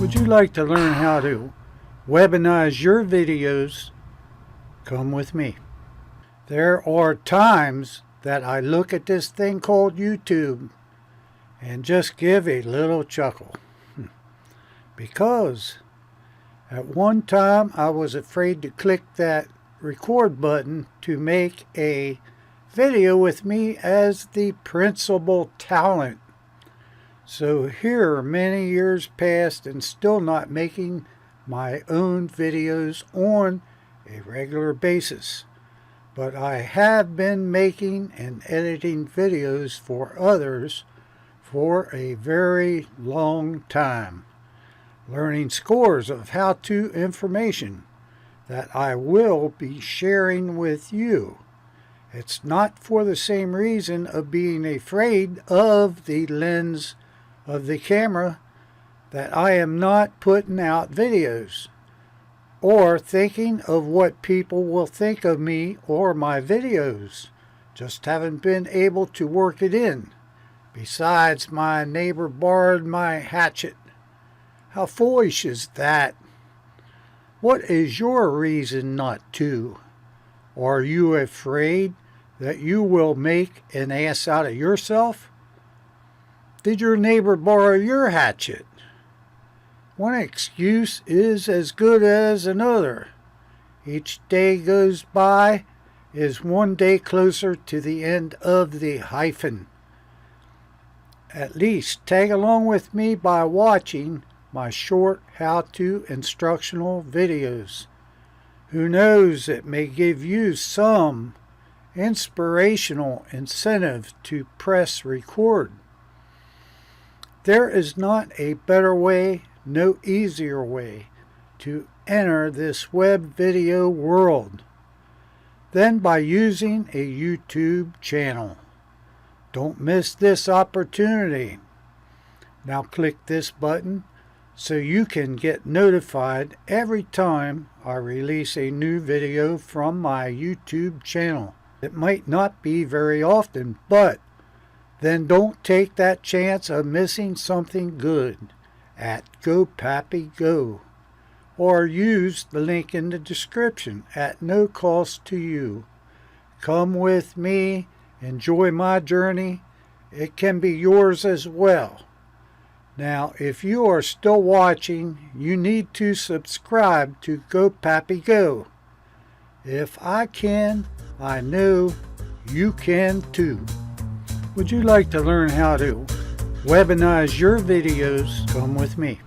Would you like to learn how to webize your videos? Come with me. There are times that I look at this thing called YouTube and just give a little chuckle. Because at one time I was afraid to click that record button to make a video with me as the principal talent. So here, many years past and still not making my own videos on a regular basis. But I have been making and editing videos for others for a very long time, learning scores of how-to information that I will be sharing with you. It's not for the same reason of being afraid of the lens of the camera that I am not putting out videos or thinking of what people will think of me or my videos. Just haven't been able to work it in. Besides, my neighbor borrowed my hatchet. How foolish is that? What is your reason not to? Are you afraid that you will make an ass out of yourself? Did your neighbor borrow your hatchet? One excuse is as good as another. Each day goes by is one day closer to the end of the hyphen. At least tag along with me by watching my short how-to instructional videos. Who knows, it may give you some inspirational incentive to press record. There is not a better way, no easier way to enter this web video world than by using a YouTube channel. Don't miss this opportunity. Now click this button so you can get notified every time I release a new video from my YouTube channel. It might not be very often, but then don't take that chance of missing something good at GoPappyGo, or use the link in the description at no cost to you. Come with me, enjoy my journey. It can be yours as well. Now, if you are still watching, you need to subscribe to GoPappyGo. If I can, I know you can too. Would you like to learn how to webize your videos? Come with me.